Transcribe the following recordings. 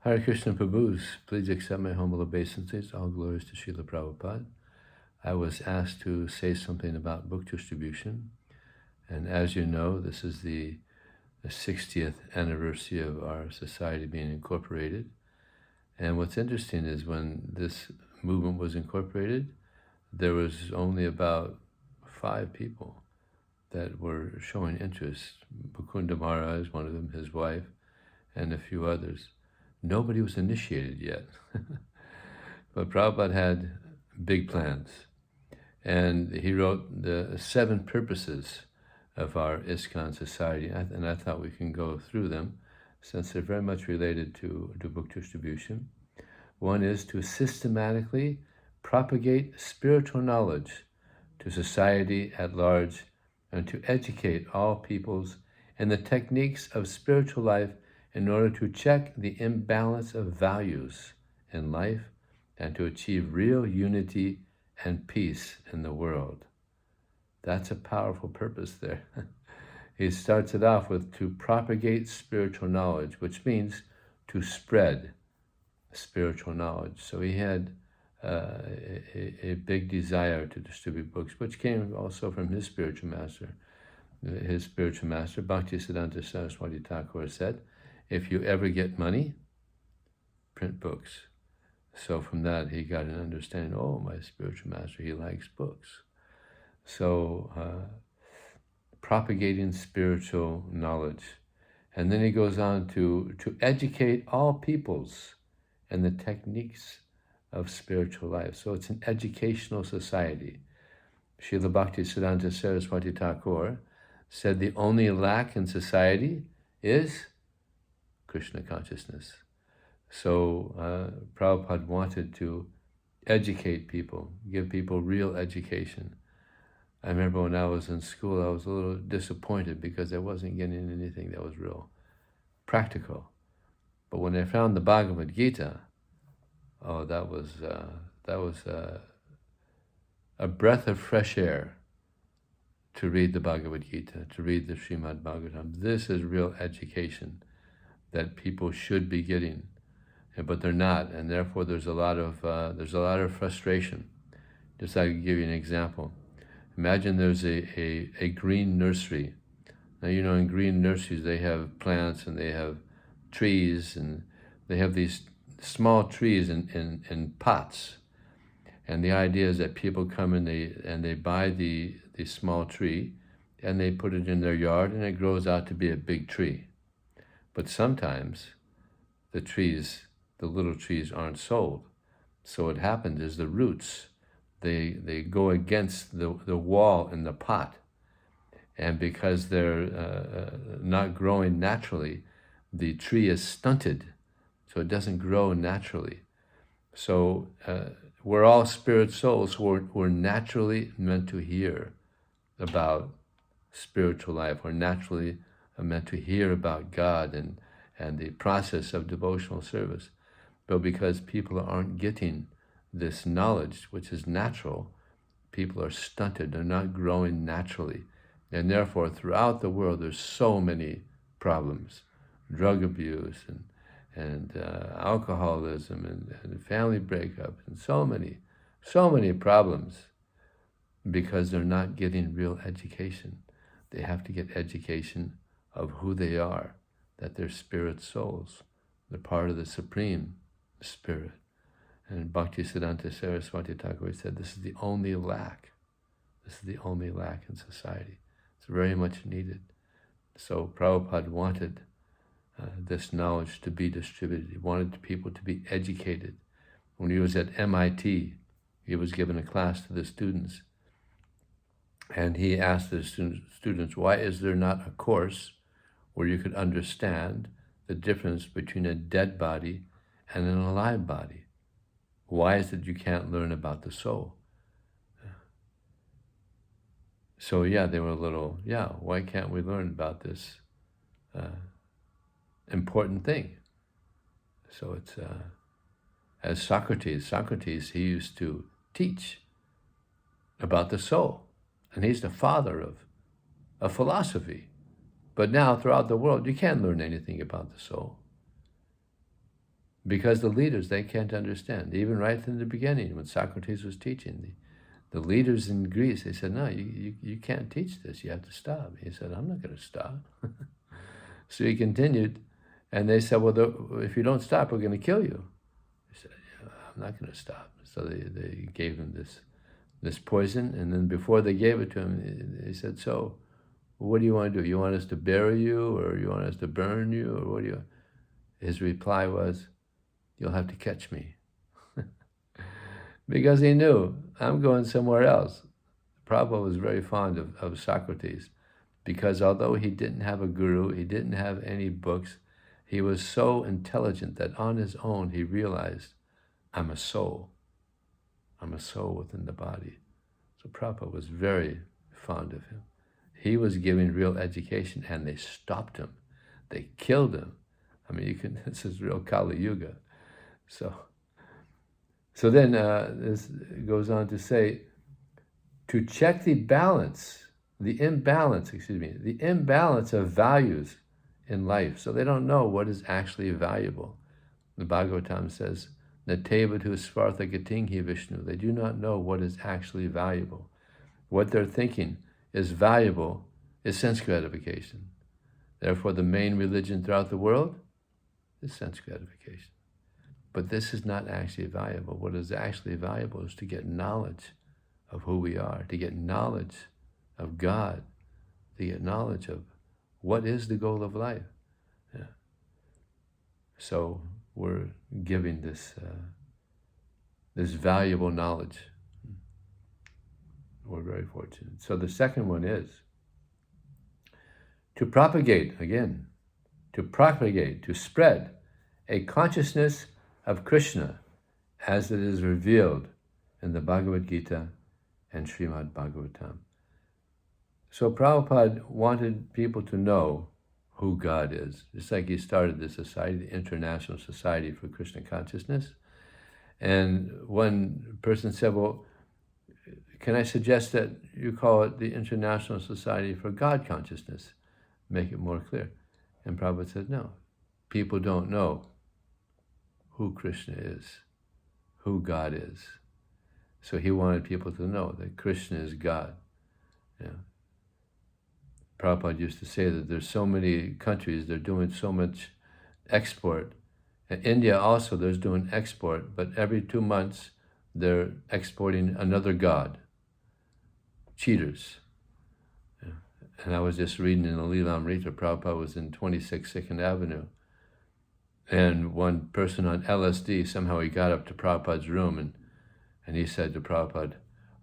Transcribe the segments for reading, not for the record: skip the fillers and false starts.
Hare Krishna Prabhus, please accept my humble obeisances. All glories to Srila Prabhupada. I was asked to say something about book distribution. And as you know, this is the 60th anniversary of our society being incorporated. And what's interesting is when this movement was incorporated, there was only about 5 people that were showing interest. Mukunda Maharaj, one of them, his wife, and a few others. Nobody was initiated yet. But Prabhupada had big plans. And he wrote the 7 purposes of our ISKCON society, and I thought we can go through them since they're very much related to book distribution. One is to systematically propagate spiritual knowledge to society at large and to educate all peoples in the techniques of spiritual life in order to check the imbalance of values in life and to achieve real unity and peace in the world. That's a powerful purpose there. He starts it off with to propagate spiritual knowledge, which means to spread spiritual knowledge. So he had a big desire to distribute books, which came also from his spiritual master. His spiritual master, Bhaktisiddhanta Saraswati Thakur, said, if you ever get money, print books. So from that, he got an understanding, oh, my spiritual master, he likes books. So propagating spiritual knowledge. And then he goes on to educate all peoples in the techniques of spiritual life. So it's an educational society. Srila Bhaktisiddhanta Saraswati Thakur said the only lack in society is Krishna consciousness. So Prabhupada wanted to educate people, give people real education. I remember when I was in school, I was a little disappointed because I wasn't getting anything that was real practical. But when I found the Bhagavad Gita, oh, that was a breath of fresh air to read the Bhagavad Gita, to read the Srimad Bhagavatam. This is real education that people should be getting, but they're not, and therefore there's a lot of frustration. Just I can give you an example. Imagine there's a green nursery. Now, you know, in green nurseries, they have plants and they have trees, and they have these small trees in pots. And the idea is that people come and they buy the small tree, and they put it in their yard, and it grows out to be a big tree. But sometimes the little trees aren't sold. So what happens is the roots, they go against the wall in the pot. And because they're not growing naturally, the tree is stunted, so it doesn't grow naturally. So we're all spirit souls who are naturally meant to hear about spiritual life. We're naturally meant to hear about God and the process of devotional service. But because people aren't getting this knowledge, which is natural, people are stunted. They're not growing naturally. And therefore, throughout the world, there's so many problems. Drug abuse and alcoholism and family breakup and so many problems because they're not getting real education. They have to get education of who they are, that they're spirit souls. They're part of the Supreme Spirit. And Bhaktisiddhanta Saraswati Thakur said, this is the only lack. This is the only lack in society. It's very much needed. So Prabhupada wanted this knowledge to be distributed. He wanted people to be educated. When he was at MIT, he was given a class to the students. And he asked the students, why is there not a course where you could understand the difference between a dead body and an alive body? Why is it you can't learn about the soul? So yeah, they were a little, why can't we learn about this important thing? So it's, as Socrates, he used to teach about the soul. And he's the father of philosophy. But now, throughout the world, you can't learn anything about the soul. Because the leaders, they can't understand. Even right from the beginning, when Socrates was teaching, the leaders in Greece, they said, no, you can't teach this. You have to stop. He said, I'm not going to stop. So he continued, and they said, well, if you don't stop, we're going to kill you. He said, yeah, I'm not going to stop. So they gave him this poison, and then before they gave it to him, they said, so what do you want to do? You want us to bury you, or you want us to burn you, or what do you? His reply was, you'll have to catch me. Because he knew, I'm going somewhere else. Prabhupada was very fond of Socrates, because although he didn't have a guru, he didn't have any books, he was so intelligent that on his own he realized, I'm a soul. I'm a soul within the body. So Prabhupada was very fond of him. He was giving real education, and they stopped him. They killed him. I mean, this is real Kali Yuga. So then this goes on to say, to check the imbalance of values in life. So they don't know what is actually valuable. The Bhagavatam says, Natevatu svartha gatinghi Vishnu. They do not know what is actually valuable. What they're thinking is valuable is sense gratification. Therefore, the main religion throughout the world is sense gratification. But this is not actually valuable. What is actually valuable is to get knowledge of who we are, to get knowledge of God, to get knowledge of what is the goal of life. Yeah. So we're giving this valuable knowledge. We're very fortunate. So the second one is to propagate, to spread a consciousness of Krishna as it is revealed in the Bhagavad Gita and Srimad Bhagavatam. So Prabhupada wanted people to know who God is. Just like he started the society, the International Society for Krishna Consciousness. And one person said, well, can I suggest that you call it the International Society for God Consciousness? Make it more clear. And Prabhupada said, no, people don't know who Krishna is, who God is. So he wanted people to know that Krishna is God. Yeah. Prabhupada used to say that there's so many countries, they're doing so much export. In India also, there's doing export, but every 2 months, they're exporting another god. Cheaters. Yeah. And I was just reading in the Leelamrita, Prabhupada was in 26 2nd Avenue, and one person on LSD, somehow he got up to Prabhupada's room and he said to Prabhupada,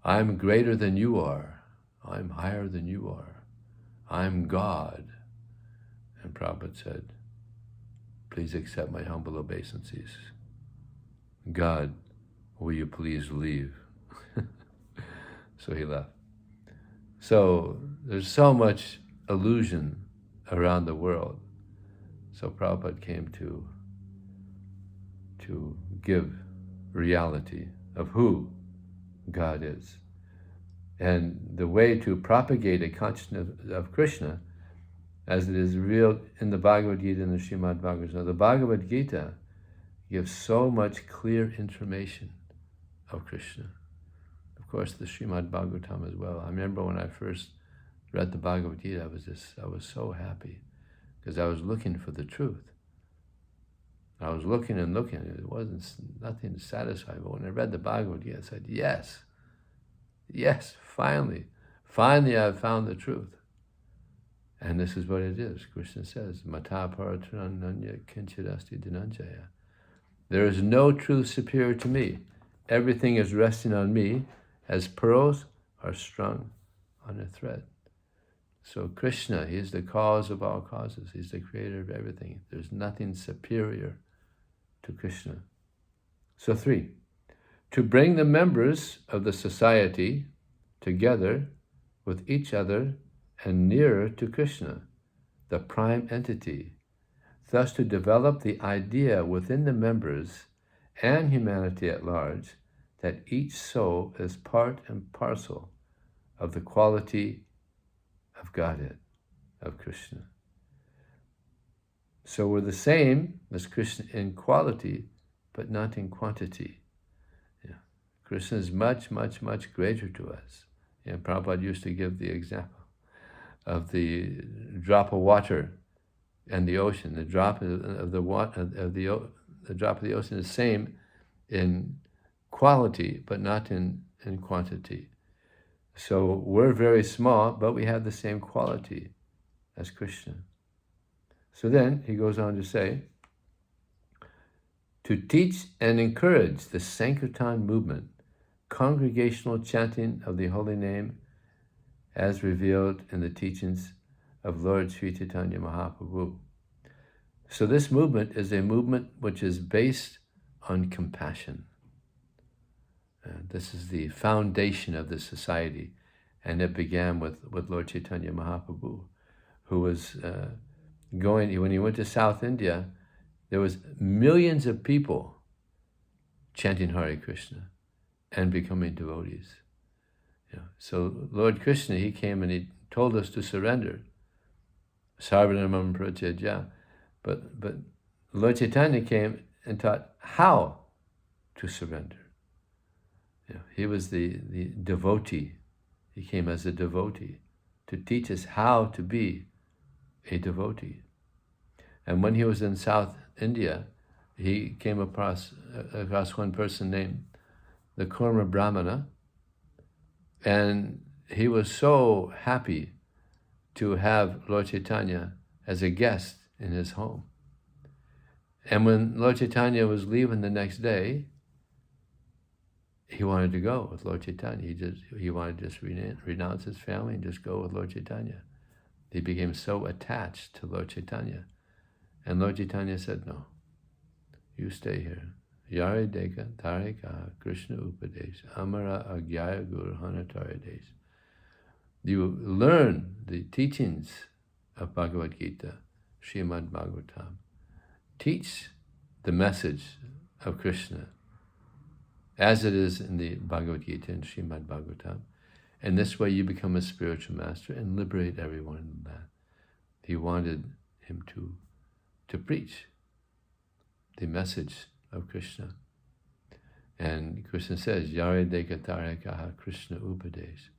I'm greater than you are. I'm higher than you are. I'm God. And Prabhupada said, please accept my humble obeisances. God, will you please leave? So he left. So there's so much illusion around the world. So Prabhupada came to give reality of who God is. And the way to propagate a consciousness of Krishna, as it is revealed in the Bhagavad Gita and the Srimad Bhagavatam. The Bhagavad Gita gives so much clear information of Krishna. Of course, the Srimad Bhagavatam as well. I remember when I first read the Bhagavad Gita, I was so happy, because I was looking for the truth. I was looking and looking, and it wasn't nothing satisfying. But when I read the Bhagavad Gita, I said, yes, finally I've found the truth. And this is what it is. Krishna says, Mata Paratananya Kinchidasti Dhananjaya. There is no truth superior to me. Everything is resting on me as pearls are strung on a thread. So Krishna, he is the cause of all causes. He's the creator of everything. There's nothing superior to Krishna. So 3, to bring the members of the society together with each other and nearer to Krishna, the prime entity, thus to develop the idea within the members and humanity at large that each soul is part and parcel of the quality of Godhead, of Krishna. So we're the same as Krishna in quality, but not in quantity. Yeah. Krishna is much, much, much greater to us. And Prabhupada used to give the example of the drop of water and the ocean. The drop of the water the drop of the ocean is the same in quality, but not in quantity. So we're very small, but we have the same quality as Krishna. So then he goes on to say, to teach and encourage the Sankirtan movement, congregational chanting of the holy name as revealed in the teachings of Lord Sri Chaitanya Mahaprabhu. So this movement is a movement which is based on compassion. This is the foundation of the society, and it began with Lord Chaitanya Mahaprabhu, who was when he went to South India, there was millions of people chanting Hare Krishna and becoming devotees. So Lord Krishna, he came and he told us to surrender. Sarvanamam pratyajya. But Lord Chaitanya came and taught how to surrender. He was the devotee. He came as a devotee to teach us how to be a devotee. And when he was in South India, he came across one person named the Kurma Brahmana, and he was so happy to have Lord Chaitanya as a guest in his home. And when Lord Chaitanya was leaving the next day, he wanted to go with Lord Chaitanya. He wanted to just renounce his family and just go with Lord Chaitanya. He became so attached to Lord Chaitanya. And Lord Chaitanya said, no, you stay here. Yare deka tarika Krishna upadesh amara agyaya guru hanatare desh. You learn the teachings of Bhagavad Gita, Srimad Bhagavatam. Teach the message of Krishna as it is in the Bhagavad Gita and Srimad Bhagavatam. And this way you become a spiritual master and liberate everyone in that. He wanted him to preach the message of Krishna. And Krishna says, Yare Dekatarekaha Krishna Upadesh,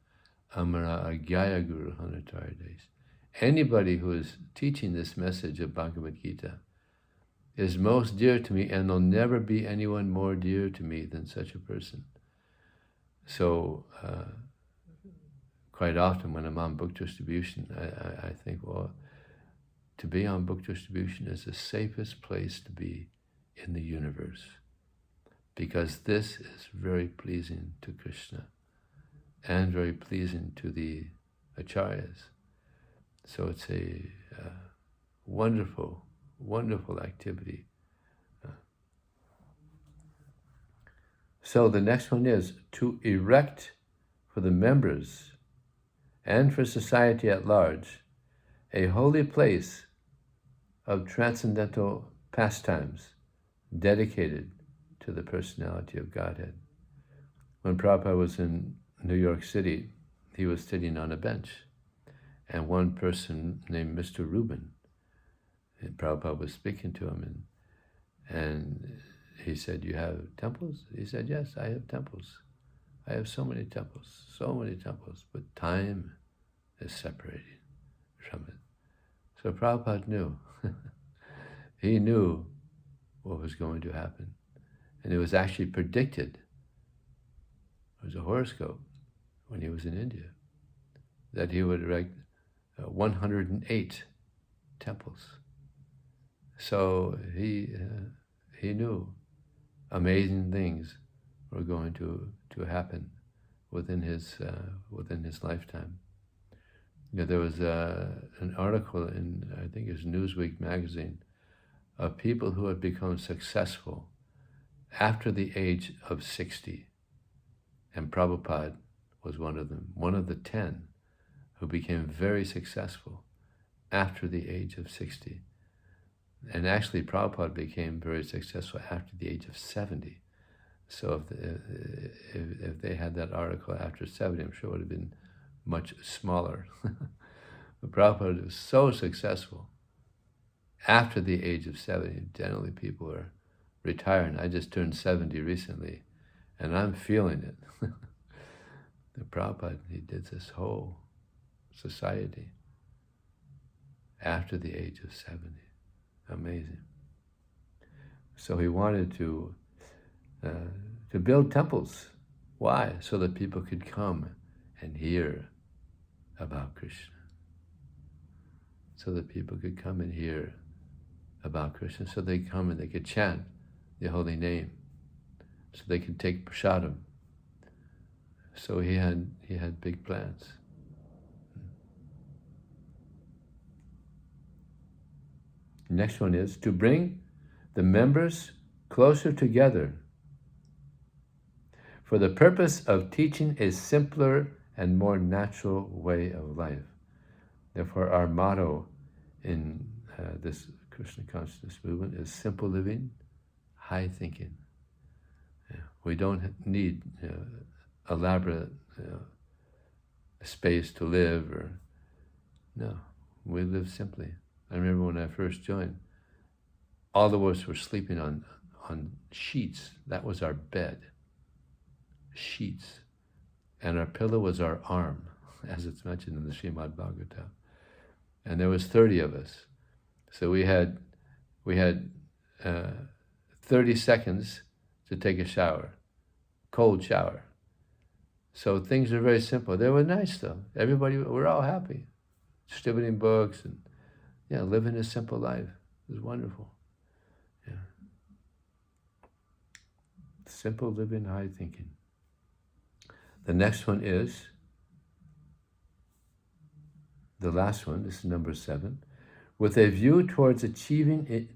Amara Agyaya Guru Hanataradesh. Anybody who is teaching this message of Bhagavad Gita is most dear to me, and there'll never be anyone more dear to me than such a person. So, quite often when I'm on book distribution, I think, well, to be on book distribution is the safest place to be in the universe, because this is very pleasing to Krishna and very pleasing to the acharyas. So it's a wonderful, wonderful activity. So the next one is to erect for the members and for society at large a holy place of transcendental pastimes dedicated to the personality of Godhead. When Prabhupada was in New York City, he was sitting on a bench, and one person named Mr. Rubin, and Prabhupada was speaking to him, and he said, you have temples? He said, yes, I have temples. I have so many temples, but time is separating from it. So Prabhupada knew. He knew what was going to happen. And it was actually predicted. It was a horoscope when he was in India, that he would erect 108 temples. So he knew amazing things were going to happen within his lifetime. There was an article in, I think it was Newsweek magazine, of people who had become successful after the age of 60. And Prabhupada was one of them, one of the 10 who became very successful after the age of 60. And actually, Prabhupada became very successful after the age of 70. So if they had that article after 70, I'm sure it would have been much smaller. But Prabhupada was so successful after the age of 70. Generally, people are retiring. I just turned 70 recently, and I'm feeling it. The Prabhupada, he did this whole society after the age of 70. Amazing. So he wanted to build temples. Why? So that people could come and hear about Krishna. So that people could come and hear about Krishna. So they come and they could chant the holy name. So they could take prasadam. So he had big plans. Next one is to bring the members closer together for the purpose of teaching a simpler and more natural way of life. Therefore, our motto in this Krishna consciousness movement is simple living, high thinking. We don't need elaborate space to live, or no, we live simply. I remember when I first joined, all of us were sleeping on sheets. That was our bed, sheets. And our pillow was our arm, as it's mentioned in the Srimad Bhagavatam. And there was 30 of us. So we had 30 seconds to take a shower, cold shower. So things are very simple. They were nice though. We're all happy. Distributing books and living a simple life. It was wonderful. Yeah. Simple living, high thinking. The next one is, the last one, this is number 7, with a view towards achieving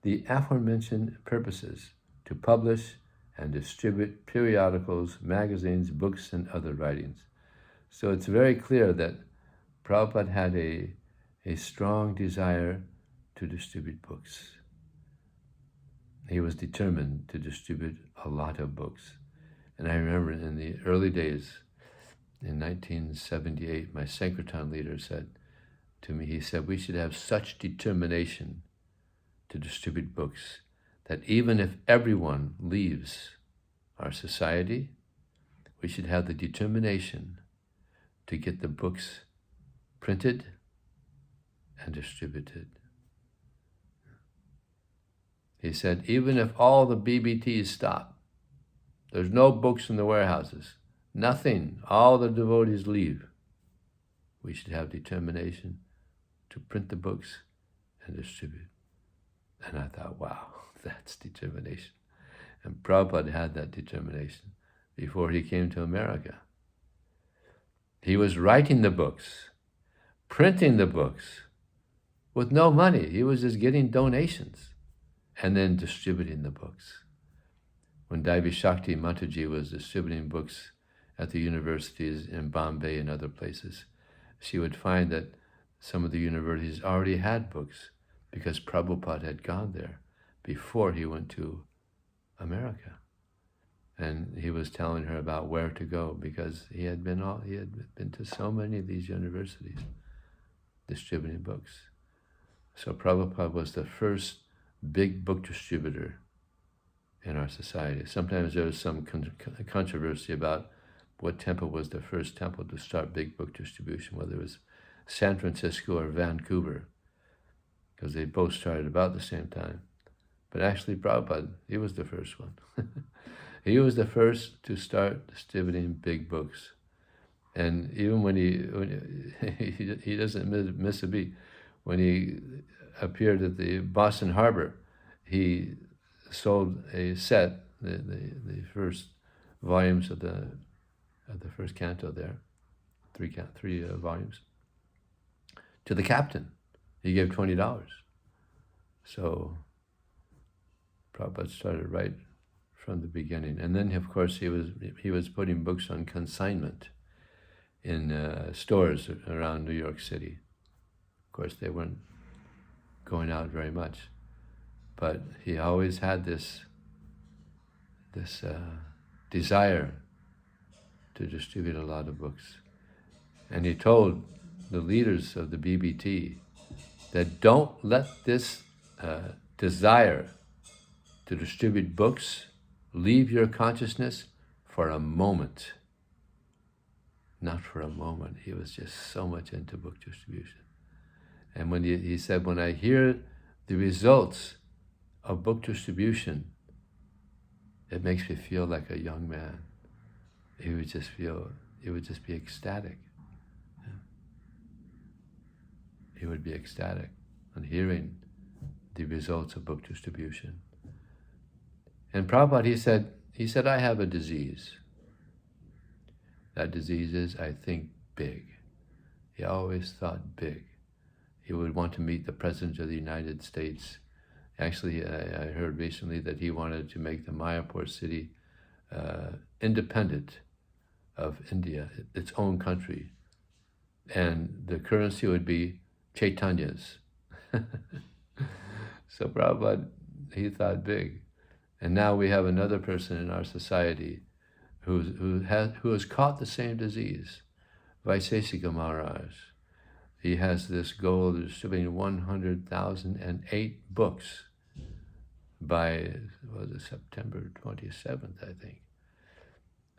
the aforementioned purposes, to publish and distribute periodicals, magazines, books, and other writings. So it's very clear that Prabhupada had a strong desire to distribute books. He was determined to distribute a lot of books. And I remember in the early days, in 1978, my Sankirtan leader said to me, he said, we should have such determination to distribute books that even if everyone leaves our society, we should have the determination to get the books printed and distributed. He said, even if all the BBTs stop, there's no books in the warehouses, nothing, all the devotees leave, we should have determination to print the books and distribute. And I thought, wow, that's determination. And Prabhupada had that determination before he came to America. He was writing the books, printing the books with no money. He was just getting donations and then distributing the books. When Devi Shakti Mataji was distributing books at the universities in Bombay and other places, she would find that some of the universities already had books because Prabhupada had gone there before he went to America. And he was telling her about where to go because he had been to so many of these universities distributing books. So Prabhupada was the first big book distributor in our society. Sometimes there was some controversy about what temple was the first temple to start big book distribution, whether it was San Francisco or Vancouver, because they both started about the same time. But actually Prabhupada, he was the first one. He was the first to start distributing big books. And even when he doesn't miss a beat, when he appeared at the Boston Harbor, he sold a set, the first volumes of the first canto there, three volumes, to the captain. He gave $20. So Prabhupada started right from the beginning. And then, of course, he was putting books on consignment in stores around New York City. Of course, they weren't going out very much, but he always had this desire to distribute a lot of books. And he told the leaders of the BBT that don't let this desire to distribute books, leave your consciousness for a moment. Not for a moment. He was just so much into book distribution. And when he said, when I hear the results of book distribution, it makes me feel like a young man. He would just be ecstatic. He would be ecstatic on hearing the results of book distribution. And Prabhupada, he said, I have a disease. That disease is, I think big. He always thought big. He would want to meet the President of the United States. Actually, I heard recently that he wanted to make the Mayapur city independent of India, its own country. And the currency would be Chaitanya's. So Prabhupada, he thought big. And now we have another person in our society who has caught the same disease, Vaisesika Maharaj. He has this goal of distributing 100,008 books by, September 27th, I think.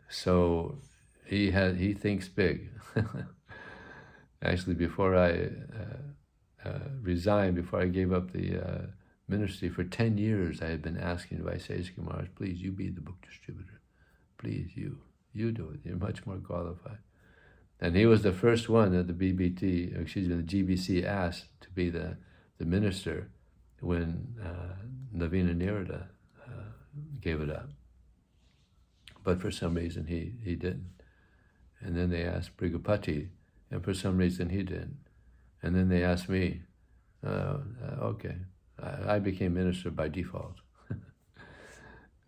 So he thinks big. Actually, before I resigned, before I gave up the ministry, for 10 years I had been asking Vaisesika Maharaj, please, you be the book distributor. Please, you do it. You're much more qualified. And he was the first one that the GBC asked to be the minister when Navina Nirada gave it up. But for some reason he didn't. And then they asked Brigapati, and for some reason he didn't. And then they asked me, okay. I became minister by default.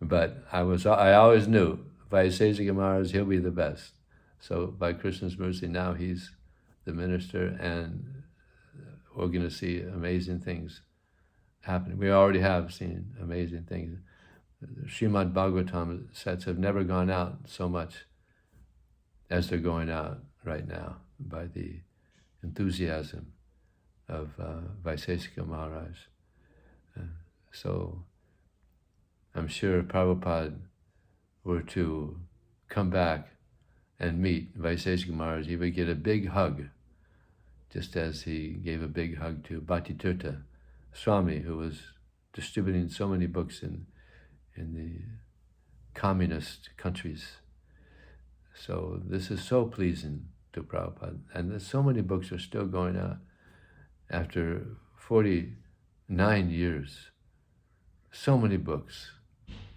But I always knew, Vaisesika Maharaj, he'll be the best. So by Krishna's mercy, now he's the minister, and we're going to see amazing things happening. We already have seen amazing things. Srimad Bhagavatam sets have never gone out so much as they're going out right now by the enthusiasm of Vaisesika Maharaj. So I'm sure if Prabhupada were to come back and meet Vaisesika Maharaj, he would get a big hug, just as he gave a big hug to Bhattitirtha Swami, who was distributing so many books in the communist countries. So this is so pleasing to Prabhupada. And there's so many books are still going out after 49 years. So many books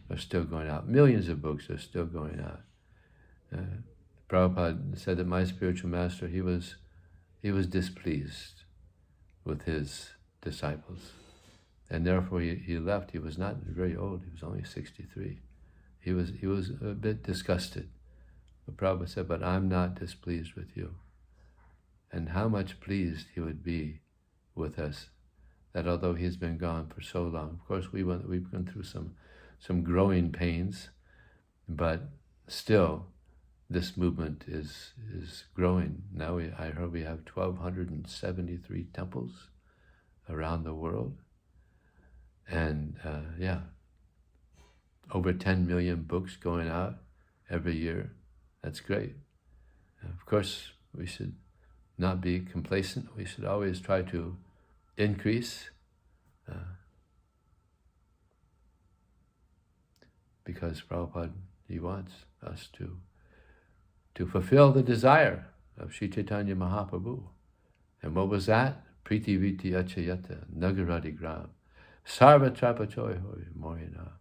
are still going out. Millions of books are still going out. Prabhupada said that my spiritual master, he was displeased with his disciples. And therefore he left. He was not very old. He was only 63. He was a bit disgusted. But Prabhupada said, but I'm not displeased with you. And how much pleased he would be with us, that although he's been gone for so long, of course we've gone through some growing pains, but still this movement is growing. Now I heard we have 1,273 temples around the world, and over 10 million books going out every year. That's great. Of course, we should not be complacent. We should always try to increase, because Prabhupada, he wants us to fulfill the desire of Sri Chaitanya Mahaprabhu. And what was that? Priti Viti Achayata Nagaradi Gram Sarva Trapachoy Hori Morina.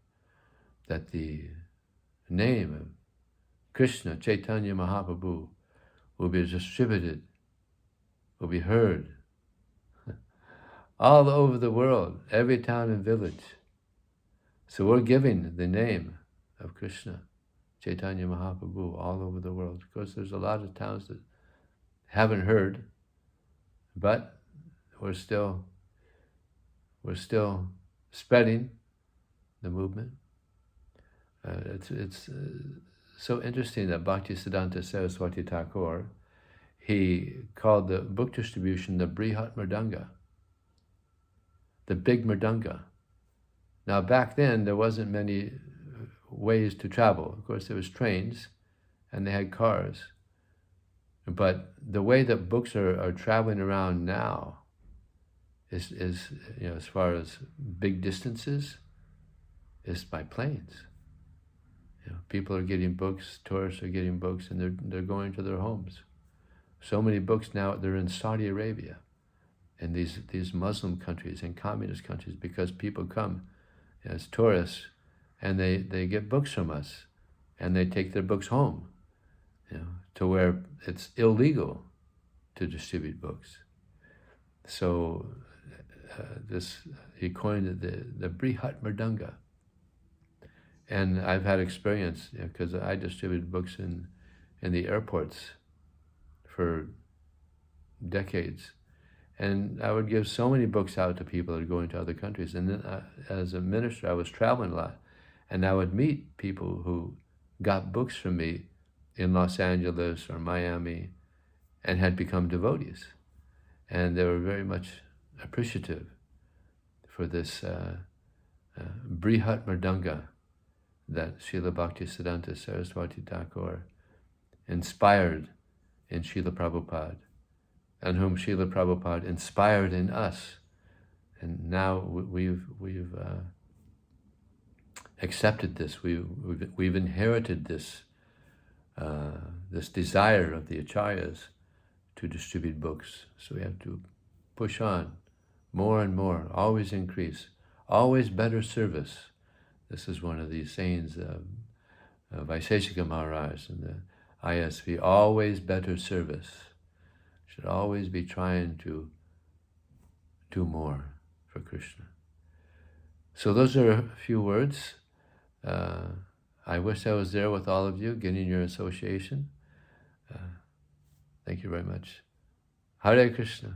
That the name of Krishna Chaitanya Mahaprabhu will be distributed, will be heard all over the world, every town and village. So we're giving the name of Krishna Chaitanya Mahaprabhu all over the world. Of course, there's a lot of towns that haven't heard, but we're still spreading the movement. It's so interesting that Bhaktisiddhanta Saraswati Thakur, he called the book distribution the Brihat Mridanga, the big Mridanga. Now back then there wasn't many ways to travel. Of course there was trains and they had cars. But the way that books are traveling around now is as far as big distances, is by planes. People are getting books, tourists are getting books, and they're going to their homes. So many books now, they're in Saudi Arabia, in these Muslim countries and communist countries, because people come as tourists and they get books from us and they take their books home, to where it's illegal to distribute books. So he coined it the Brihat Mridanga. And I've had experience, because I distributed books in the airports for decades. And I would give so many books out to people that are going to other countries. And then as a minister, I was traveling a lot. And I would meet people who got books from me in Los Angeles or Miami and had become devotees. And they were very much appreciative for this Brihat Mridanga that Srila Bhaktisiddhanta Saraswati Thakur inspired in Srila Prabhupada, and whom Srila Prabhupada inspired in us. And now we've accepted this. We've inherited this this desire of the acharyas to distribute books. So we have to push on more and more, always increase, always better service. This is one of these sayings of Vaiseshika Maharaj and the ISV, always better service. Should always be trying to do more for Krishna. So those are a few words. I wish I was there with all of you, getting your association. Thank you very much. Hare Krishna.